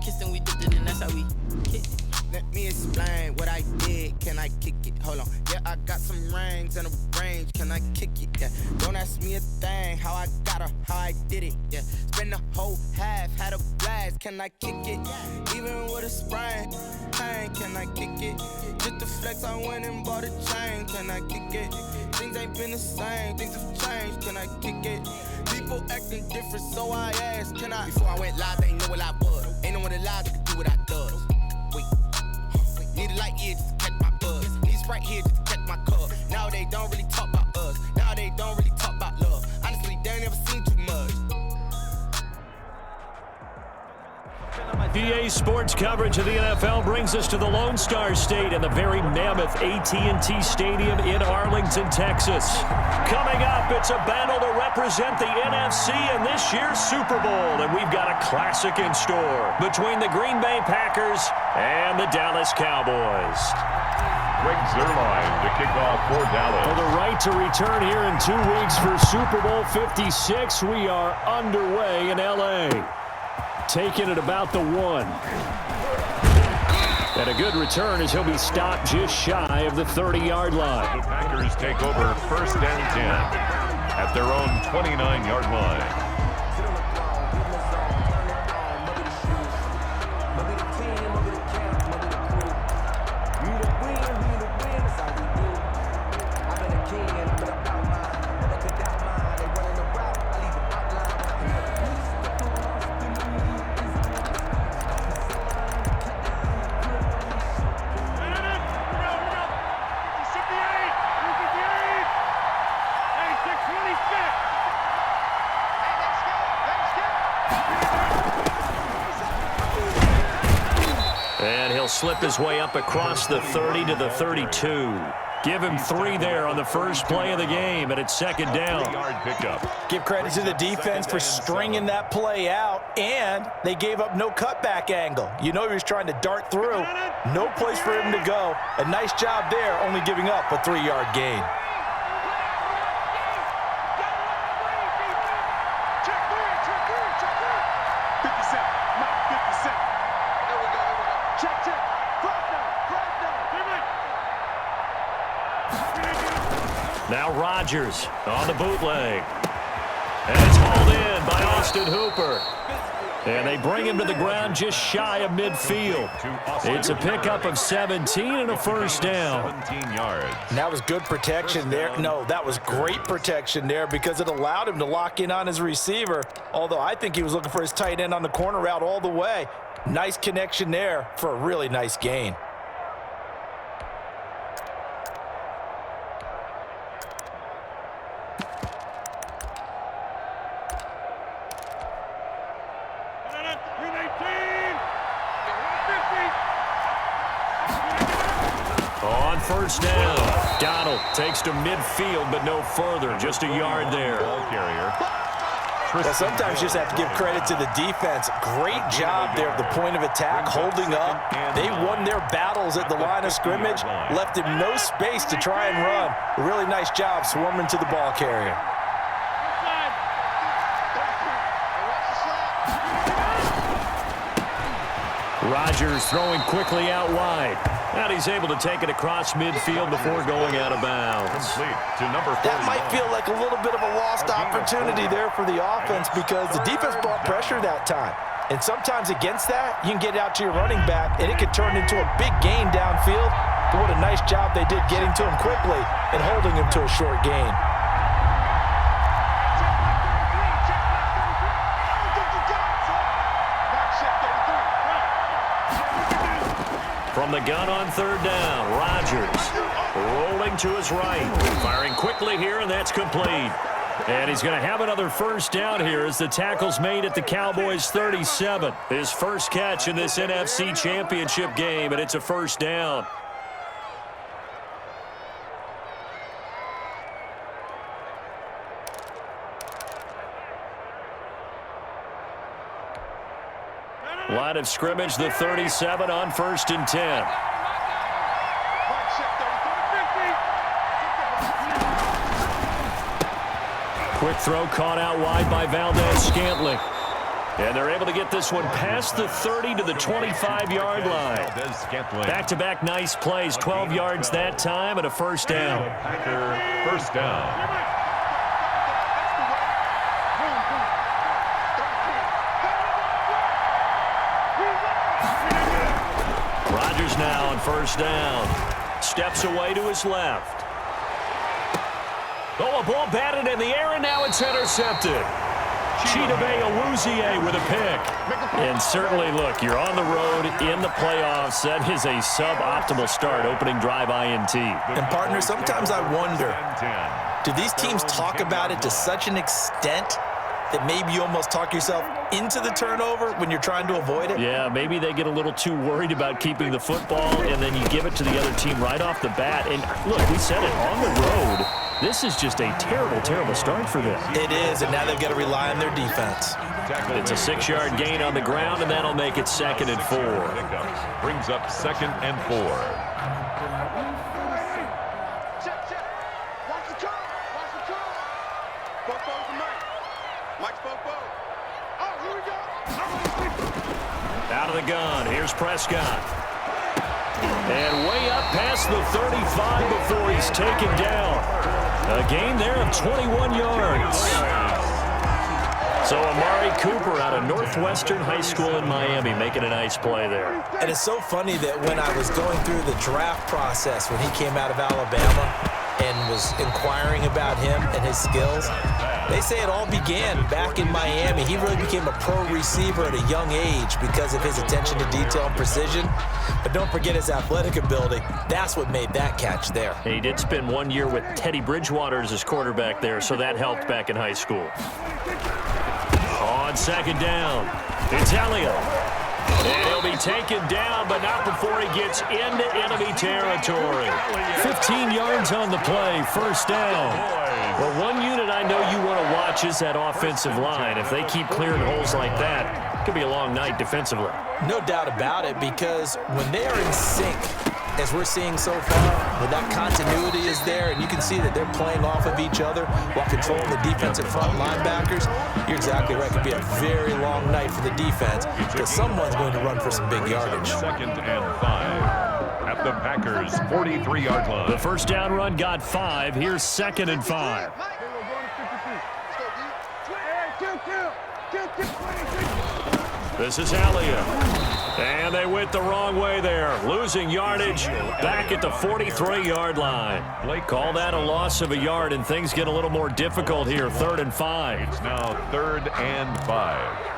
kissed and we dipped it, and that's how we kicked it. Let me explain what I did. Can I kick it? Hold on. Yeah, I got some rings and a range. Can I kick it? Yeah. Don't ask me a thing. How I got her, how I did it. Yeah. Spend the whole half, had a blast. Can I kick it? Even with a sprain, pain. Can I kick it? Just to flex, I went and bought a chain. Can I kick it? Things ain't been the same. Things have changed. Can I kick it? People acting different, so I asked. Can I? Before I went live, they ain't know what I was. Ain't no one alive that could do what I does. Wait. Need a light here just to catch my buzz. Need a Sprite here just to catch my cup. Now they don't really talk about us. Now they don't really talk about love. Honestly, they ain't never seen too much. EA Sports coverage of the NFL brings us to the Lone Star State and the very mammoth AT&T Stadium in Arlington, Texas. Coming up, it's a battle to represent the NFC in this year's Super Bowl, and we've got a classic in store between the Green Bay Packers and the Dallas Cowboys. Greg Zuerlein to kick off for Dallas. For the right to return here in 2 weeks for Super Bowl 56, we are underway in L.A. Taking it about the 1. And a good return as he'll be stopped just shy of the 30-yard line. The Packers take over 1st and 10 at their own 29-yard line. Slip his way up across the 30 to the 32. Give him 3 there on the first play of the game, and it's 2nd down. 3-yard pickup. Give credit to the defense for stringing that play out, and they gave up no cutback angle. You know he was trying to dart through. No place for him to go. A nice job there, only giving up a 3-yard gain. Now Rodgers on the bootleg. And it's hauled in by Austin Hooper. And they bring him to the ground just shy of midfield. It's a pickup of 17 and a 1st down. 17 yards. And that was good protection there. No, that was great protection there because it allowed him to lock in on his receiver. Although I think he was looking for his tight end on the corner route all the way. Nice connection there for a really nice gain. On 1st down, Donald takes to midfield, but no further. Just a yard there. Ball carrier. Well, sometimes you just have to give credit to the defense. Great job there at the point of attack, holding up. They won their battles at the line of scrimmage, left him no space to try and run. A really nice job swarming to the ball carrier. Rodgers throwing quickly out wide. And he's able to take it across midfield before going out of bounds. Complete to number 41. That might feel like a little bit of a lost opportunity there for the offense because the defense brought pressure that time. And sometimes against that, you can get out to your running back, and it could turn into a big gain downfield. But what a nice job they did getting to him quickly and holding him to a short gain. From the gun on 3rd down, Rodgers rolling to his right. Firing quickly here, and that's complete. And he's going to have another 1st down here as the tackle's made at the Cowboys' 37. His first catch in this NFC Championship game, and it's a 1st down. Line of scrimmage, the 37 on 1st and 10. Quick throw caught out wide by Valdez Scantling. And they're able to get this one past the 30 to the 25-yard line. Back-to-back nice plays, 12 yards that time and a first down. First down. Rodgers now on first down. Steps away to his left. Oh, a ball batted in the air, and now it's intercepted. Chidobe Awuzie with a pick. And certainly, look, you're on the road in the playoffs. That is a suboptimal start, opening drive INT. And, partner, sometimes I wonder, do these teams talk about it to such an extent that maybe you almost talk yourself into the turnover when you're trying to avoid it? Yeah, maybe they get a little too worried about keeping the football, and then you give it to the other team right off the bat. And, look, we said it, on the road, this is just a terrible, terrible start for them. It is, and now they've got to rely on their defense. It's a 6-yard gain on the ground, and that'll make it 2nd and 4. Brings up 2nd and 4. Out of the gun, here's Prescott. And way up past the 35 before he's taken down. A gain there of 21 yards. So Amari Cooper out of Northwestern High School in Miami making a nice play there. And it's so funny that when I was going through the draft process when he came out of Alabama and was inquiring about him and his skills, they say it all began back in Miami. He really became a pro receiver at a young age because of his attention to detail and precision. But don't forget his athletic ability. That's what made that catch there. And he did spend 1 year with Teddy Bridgewater as his quarterback there, so that helped back in high school. On 2nd down, it's Elliott. And he'll be taken down, but not before he gets into enemy territory. 15 yards on the play, first down. Well, one unit I know you want to watch is that offensive line. If they keep clearing holes like that, it could be a long night defensively. No doubt about it, because when they are in sync, as we're seeing so far, when that continuity is there, and you can see that they're playing off of each other while controlling the defensive front linebackers, you're exactly right. It could be a very long night for the defense because someone's going to run for some big yardage. 2nd and 5. At the Packers' 43-yard line. The first down run got 5. Here's 2nd and 5. This is Elliott. And they went the wrong way there. Losing yardage back at the 43-yard line. Call that a loss of a yard, and things get a little more difficult here. 3rd and 5. It's now 3rd and 5.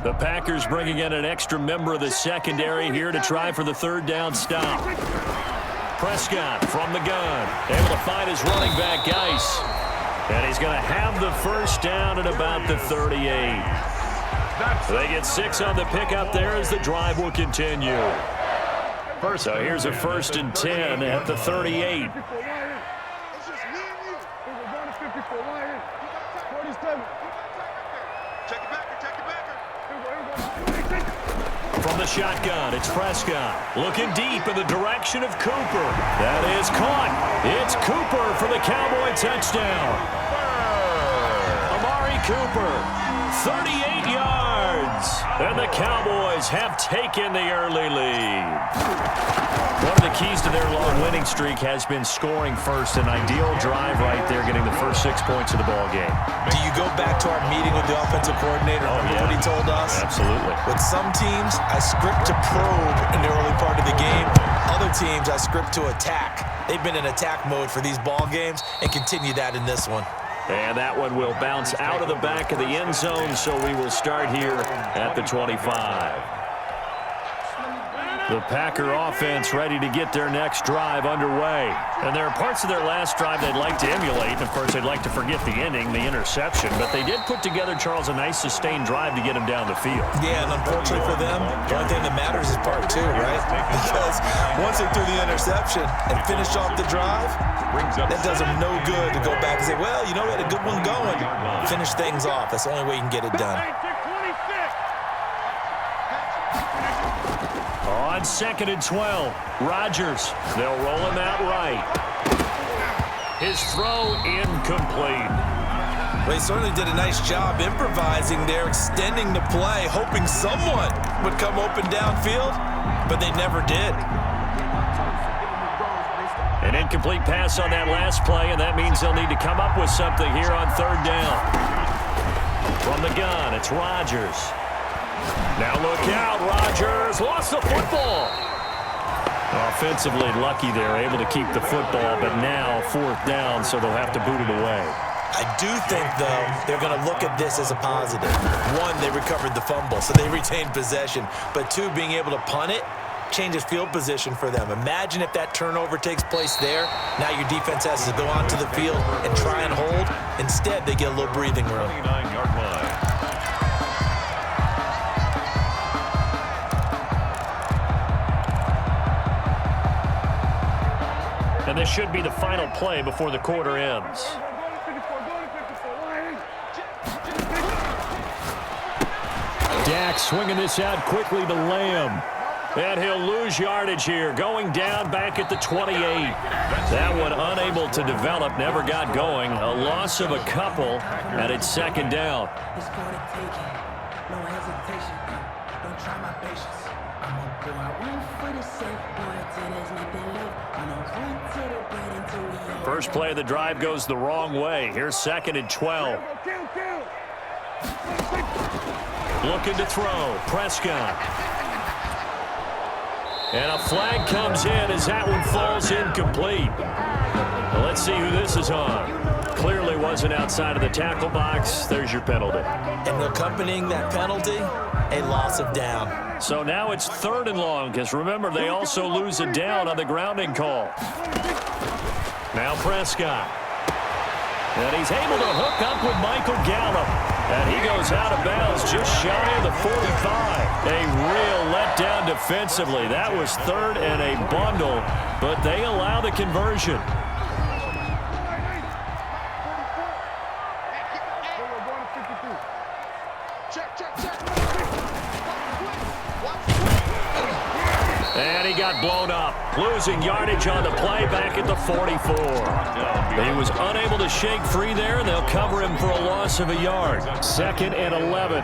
The Packers bringing in an extra member of the secondary here to try for the 3rd down stop. Prescott from the gun, able to find his running back, Geis. And he's going to have the first down at about the 38. They get 6 on the pickup there as the drive will continue. So here's a 1st and 10 at the 38. From the shotgun, it's Prescott. Looking deep in the direction of Cooper. That is caught. It's Cooper for the Cowboy touchdown. Amari Cooper, 38 yards. And the Cowboys have taken the early lead. One of the keys to their long winning streak has been scoring first. An ideal drive right there, getting the first 6 points of the ball game. Do you go back to our meeting with the offensive coordinator? Remember what he told us? Absolutely. With some teams, I script to probe in the early part of the game. Other teams, I script to attack. They've been in attack mode for these ball games and continue that in this one. And that one will bounce out of the back of the end zone, so we will start here at the 25. The Packer offense ready to get their next drive underway. And there are parts of their last drive they'd like to emulate. And, of course, they'd like to forget the ending, the interception. But they did put together, Charles, a nice sustained drive to get them down the field. Yeah, and unfortunately for them, the only thing that matters is part 2, right? Because once they threw the interception and finished off the drive, that does them no good to go back and say, well, you know, we had a good one going. Finish things off. That's the only way you can get it done. On On 2nd and 12, Rodgers. They'll roll him out right. His throw incomplete. Well, he certainly did a nice job improvising there, extending the play, hoping someone would come open downfield, but they never did. An incomplete pass on that last play, and that means they'll need to come up with something here on 3rd down. From the gun, it's Rodgers. Now look out, Rodgers lost the football. Offensively lucky they're able to keep the football, but now 4th down, so they'll have to boot it away. I do think, though, they're going to look at this as a positive. One, they recovered the fumble, so they retained possession. But two, being able to punt it changes field position for them. Imagine if that turnover takes place there. Now your defense has to go onto the field and try and hold. Instead, they get a little breathing room. 29-yard line. And this should be the final play before the quarter ends. Dak swinging this out quickly to Lamb. And he'll lose yardage here, going down back at the 28. That one unable to develop, never got going. A loss of a couple, and it's 2nd down. It's gonna take it. No hesitation. Don't try my patience. I'm gonna go out one for the safe boy till there's nothing left. I'm gonna run to the bread until we all. First play of the drive goes the wrong way. Here's 2nd and 12. Looking to throw. Prescott. And a flag comes in as that one falls incomplete. Well, let's see who this is on. Clearly wasn't outside of the tackle box. There's your penalty. And accompanying that penalty, a loss of down. So now it's 3rd and long, because remember, they also lose a down on the grounding call. Now Prescott. And he's able to hook up with Michael Gallup. And he goes out of bounds just shy of the 45. A real letdown defensively. That was 3rd and a bundle, but they allow the conversion. And he got blown up, losing yardage on the play back at the 44. He was unable to shake free there. They'll cover him for a loss of a yard. 2nd and 11.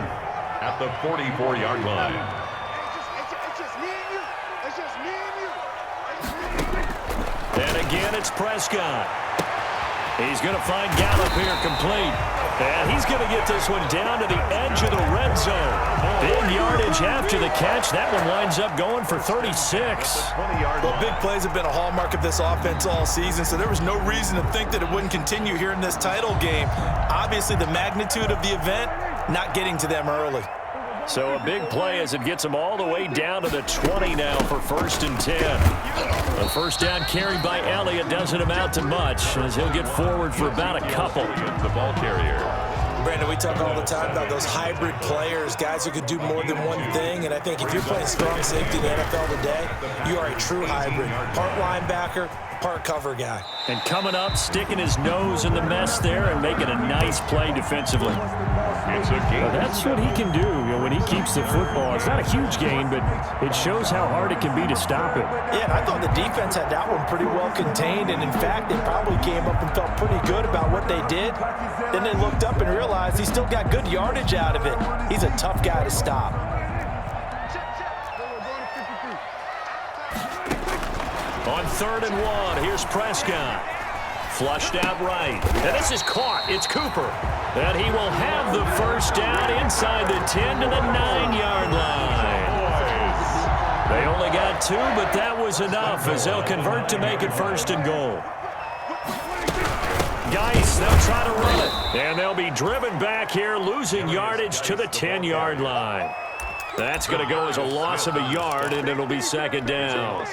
At the 44-yard line. And again, it's Prescott. He's going to find Gallup here complete. And he's going to get this one down to the edge of the red zone. Big yardage after the catch. That one winds up going for 36. Well, big plays have been a hallmark of this offense all season, so there was no reason to think that it wouldn't continue here in this title game. Obviously, the magnitude of the event not getting to them early. So a big play as it gets them all the way down to the 20 now for 1st and 10. A first down carried by Elliott doesn't amount to much as he'll get forward for about a couple. The ball carrier. Brandon, we talk all the time about those hybrid players, guys who could do more than one thing, and I think if you're playing strong safety in the NFL today, you are a true hybrid. Part linebacker, part cover guy. And coming up, sticking his nose in the mess there and making a nice play defensively. It's a game. Well, that's what he can do, when he keeps the football. It's not a huge gain, but it shows how hard it can be to stop it. Yeah, and I thought the defense had that one pretty well contained, and in fact, they probably came up and felt pretty good about what they did. Then they looked up and realized he still got good yardage out of it. He's a tough guy to stop. On 3rd and 1, here's Prescott. Flushed out right. And this is caught. It's Cooper. And he will have the first down inside the 10 to the 9-yard line. They only got 2, but that was enough as they'll convert to make it 1st and goal. Geis, they'll try to run it. And they'll be driven back here, losing yardage to the 10-yard line. That's going to go as a loss of a yard, and it'll be 2nd down.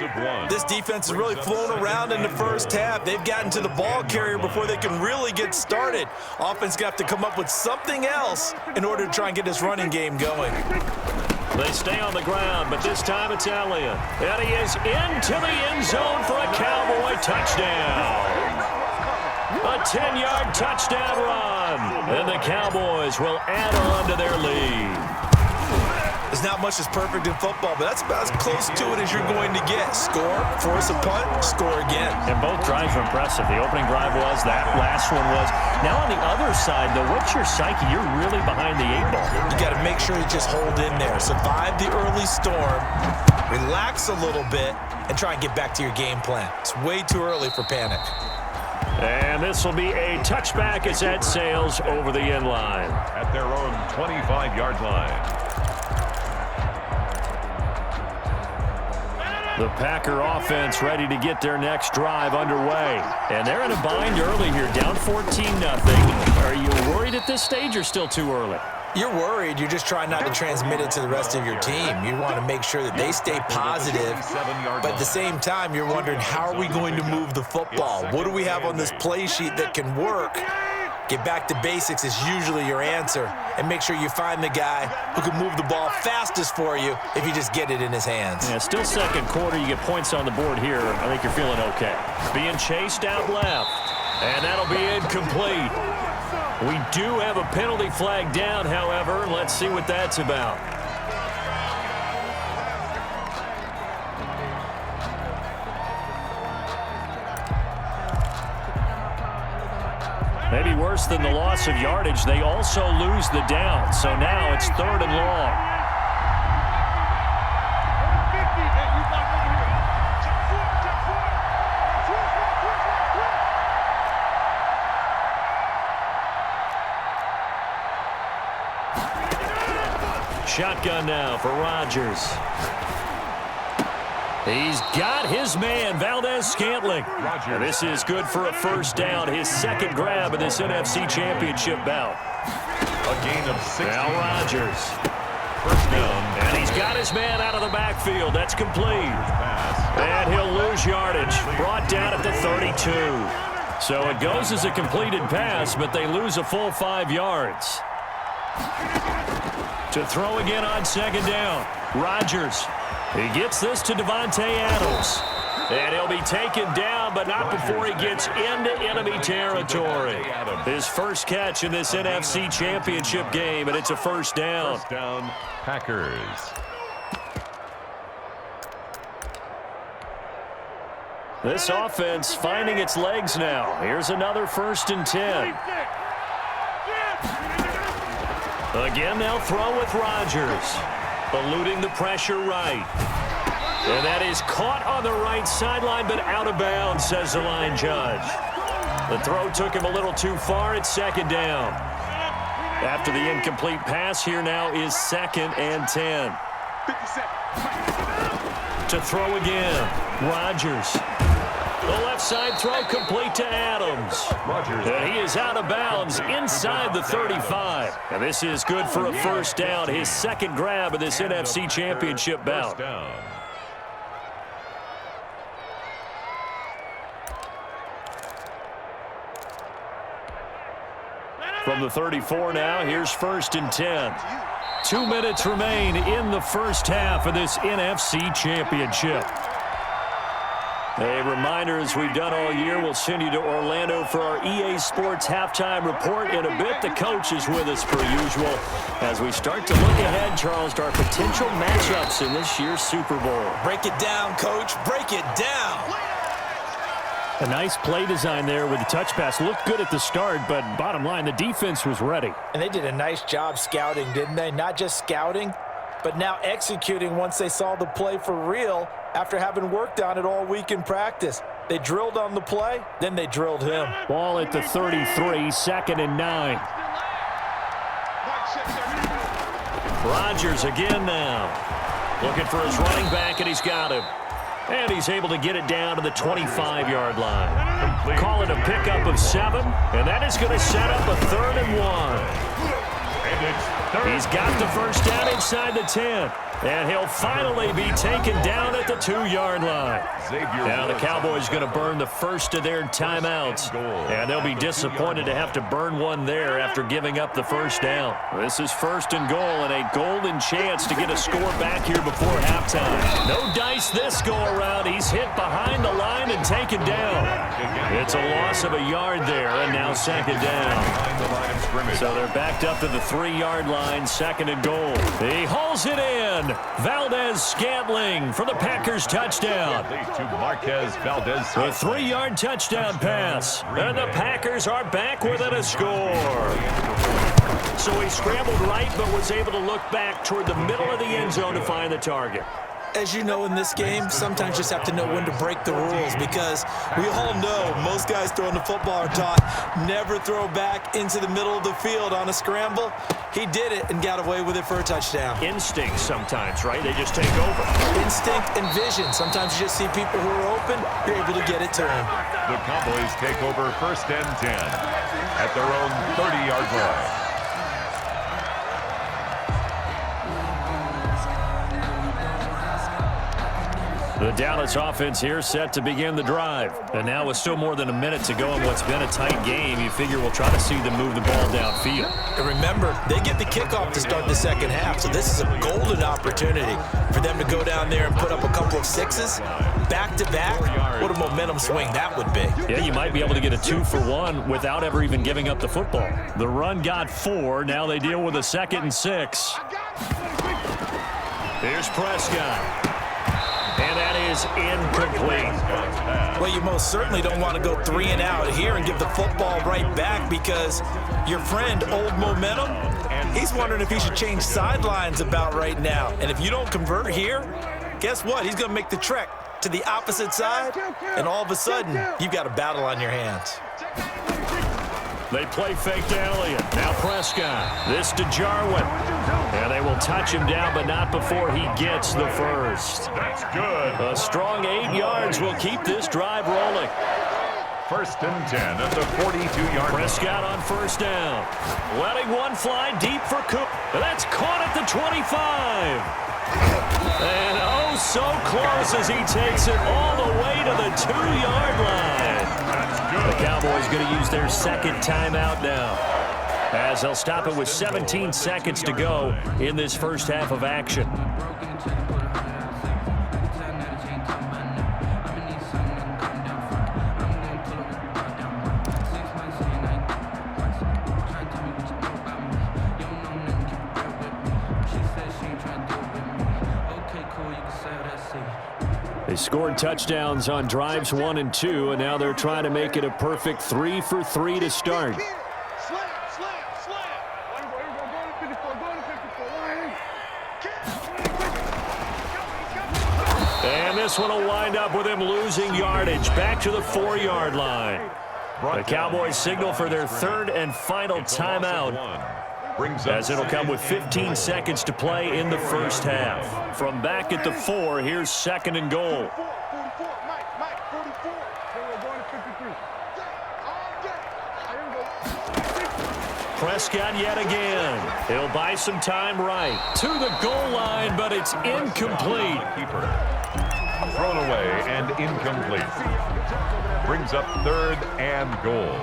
This defense has really flown around in the first half. They've gotten to the ball carrier before they can really get started. Offense got to come up with something else in order to try and get this running game going. They stay on the ground, but this time it's Elliott. And he is into the end zone for a Cowboy touchdown. A 10-yard touchdown run. And the Cowboys will add on to their lead. As There's not much that's perfect in football, but that's about as close to it as you're going to get. Score, force a punt, score again. And both drives were impressive. The opening drive was, that last one was. Now on the other side, though, what's your psyche? You're really behind the 8-ball. You got to make sure you just hold in there. Survive the early storm, relax a little bit, and try and get back to your game plan. It's way too early for panic. And this will be a touchback as that sails over the end line. At their own 25-yard line. The Packer offense ready to get their next drive underway. And they're in a bind early here, down 14-0. Are you worried at this stage or still too early? You're worried. You're just trying not to transmit it to the rest of your team. You want to make sure that they stay positive, but at the same time, you're wondering, how are we going to move the football? What do we have on this play sheet that can work? Get back to basics is usually your answer, and make sure you find the guy who can move the ball fastest for you if you just get it in his hands. Yeah, still second quarter. You get points on the board here. I think you're feeling okay. Being chased out left, and that'll be incomplete. We do have a penalty flag down, however. Let's see what that's about. Maybe worse than the loss of yardage, they also lose the down. So now it's 3rd and long. Shotgun now for Rodgers. He's got his man, Valdez-Scantling. And this is good for a first down, his second grab of this NFC Championship bout. A gain of 6. Now Rodgers. First down. And he's got his man out of the backfield. That's complete. And he'll lose yardage. Brought down at the 32. So it goes as a completed pass, but they lose a full 5 yards. To throw again on second down. Rodgers. He gets this to Devontae Adams. And he'll be taken down, but not before he gets into enemy territory. His first catch in this NFC Championship game, and it's a first down. First down, Packers. This offense finding its legs now. Here's another 1st and 10. Again, they'll throw with Rodgers. Eluding the pressure right. And that is caught on the right sideline, but out of bounds, says the line judge. The throw took him a little too far. It's 2nd down. After the incomplete pass, here now is 2nd and 10. To throw again, Rodgers. The left side throw complete to Adams. And he is out of bounds inside the 35. And this is good for a first down, his second grab of this NFC Championship bout. From the 34 now, here's 1st and 10. 2 minutes remain in the first half of this NFC Championship. A reminder, as we've done all year, we'll send you to Orlando for our EA Sports halftime report in a bit. The coach is with us per usual as we start to look ahead, Charles, to our potential matchups in this year's Super Bowl. Break it down, Coach. Break it down. A nice play design there with the touch pass. Looked good at the start, but bottom line, the defense was ready. And they did a nice job scouting, didn't they? Not just scouting, but now executing once they saw the play for real after having worked on it all week in practice. They drilled on the play, then they drilled him. Ball at the 33, 2nd and 9. Rodgers again now. Looking for his running back, and he's got him. And he's able to get it down to the 25-yard line. Call it a pickup of 7, and that is going to set up a 3rd and 1. He's got the first down inside the 10. And he'll finally be taken down at the 2-yard line. Now the Cowboys going to burn the first of their timeouts. And they'll be disappointed to have to burn one there after giving up the first down. This is 1st and goal and a golden chance to get a score back here before halftime. No dice this go around. He's hit behind the line and taken down. It's a loss of a yard there, and now 2nd down. So they're backed up to the 3. 3-yard line, 2nd and goal. He hauls it in. Valdez-Scantling for the Packers touchdown. To Marquez Valdez. A 3-yard touchdown pass. And the Packers are back within a score. So he scrambled right but was able to look back toward the middle of the end zone to find the target. As you know, in this game, sometimes you just have to know when to break the rules, because we all know most guys throwing the football are taught never throw back into the middle of the field on a scramble. He did it and got away with it for a touchdown. Instinct sometimes, right? They just take over. Instinct and vision. Sometimes you just see people who are open, you're able to get it to them. The Cowboys take over 1st and 10 at their own 30-yard line. The Dallas offense here set to begin the drive. And now with still more than a minute to go in what's been a tight game, you figure we'll try to see them move the ball downfield. And remember, they get the kickoff to start the second half, so this is a golden opportunity for them to go down there and put up a couple of sixes back-to-back. What a momentum swing that would be. Yeah, you might be able to get a 2-for-1 without ever even giving up the football. The run got 4. Now they deal with a 2nd and 6. Here's Prescott. And that is incomplete. Well, you most certainly don't want to go 3 and out here and give the football right back, because your friend, Old Momentum, he's wondering if he should change sidelines about right now. And if you don't convert here, guess what? He's going to make the trek to the opposite side, and all of a sudden, you've got a battle on your hands. They play fake to Elliott. Now Prescott. This to Jarwin. And they will touch him down, but not before he gets the first. That's good. A strong 8 yards will keep this drive rolling. 1st and 10 at the 42-yard line. Prescott on 1st down. Letting one fly deep for Cook. That's caught at the 25. And oh, so close as he takes it all the way to the 2-yard line. That's good. The Cowboys going to use their 2nd timeout now, as they'll stop it with 17 seconds to go in this first half of action. They scored touchdowns on drives 1 and 2, and now they're trying to make it a perfect 3 for 3 to start. And this one will wind up with him losing yardage back to the 4-yard line. The Cowboys signal for their 3rd and final timeout, as it'll come with 15 seconds to play in the first half. From back at the 4, here's 2nd and goal. Prescott yet again. He'll buy some time right to the goal line, but it's incomplete. Thrown away and incomplete. Brings up 3rd and goal.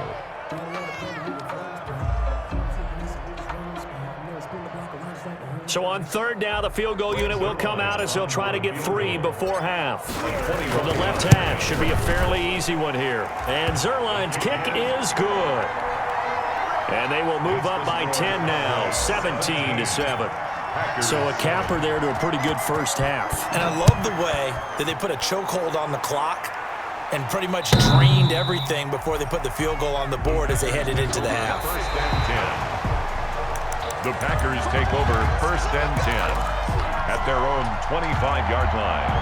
So on 3rd down, the field goal unit will come out as they'll try to get 3 before half. From the left hash, should be a fairly easy one here. And Zerline's kick is good. And they will move up by 10 now, 17-7. So a capper there to a pretty good first half. And I love the way that they put a chokehold on the clock and pretty much drained everything before they put the field goal on the board as they headed into the half. 1st and 10. The Packers take over 1st and 10 at their own 25-yard line.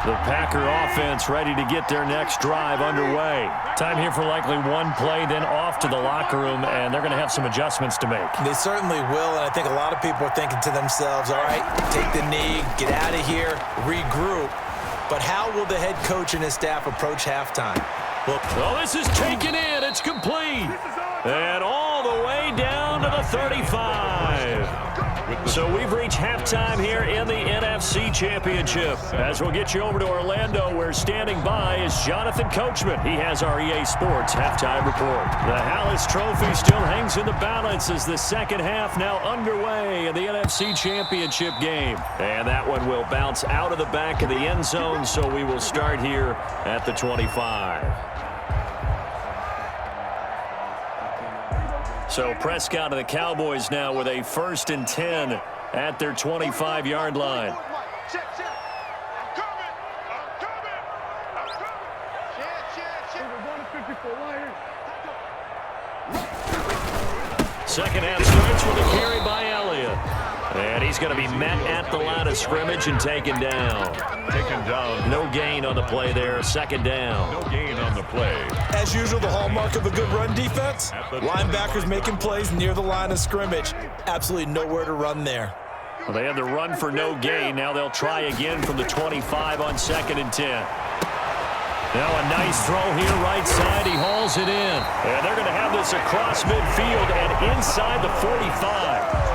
The Packer offense ready to get their next drive underway. Time here for likely one play, then off to the locker room, and they're going to have some adjustments to make. They certainly will, and I think a lot of people are thinking to themselves, all right, take the knee, get out of here, regroup. But how will the head coach and his staff approach halftime? Well, this is taken in. It's complete. And all the way down to the 35. So we've reached halftime here in the NFC Championship. As we'll get you over to Orlando, where standing by is Jonathan Coachman. He has our EA Sports halftime report. The Hallis Trophy still hangs in the balance as the second half now underway in the NFC Championship game. And that one will bounce out of the back of the end zone, so we will start here at the 25. So Prescott of the Cowboys now with a 1st and 10 at their 25-yard line. Second half starts with a carry by Elliott. And he's going to be met at the line of scrimmage and taken down. No gain on the play there. 2nd down. No gain on the play. As usual, the hallmark of a good run defense, linebackers making plays near the line of scrimmage. Absolutely nowhere to run there. Well, they had the run for no gain. Now they'll try again from the 25 on 2nd and 10. Now a nice throw here right side. He hauls it in. And they're going to have this across midfield and inside the 45.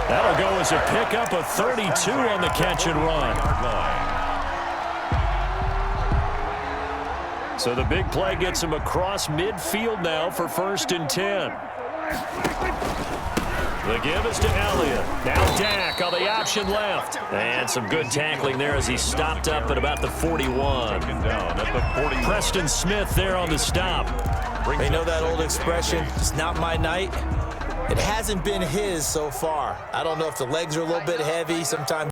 That'll go as a pickup of 32 on the catch and run. So the big play gets him across midfield now for 1st and 10. The give is to Elliott. Now Dak on the option left. And some good tackling there as he stopped up at about the 41. Down at the 40. Preston Smith there on the stop. They know that old expression, it's not my night. It hasn't been his so far. I don't know if the legs are a little bit heavy. Sometimes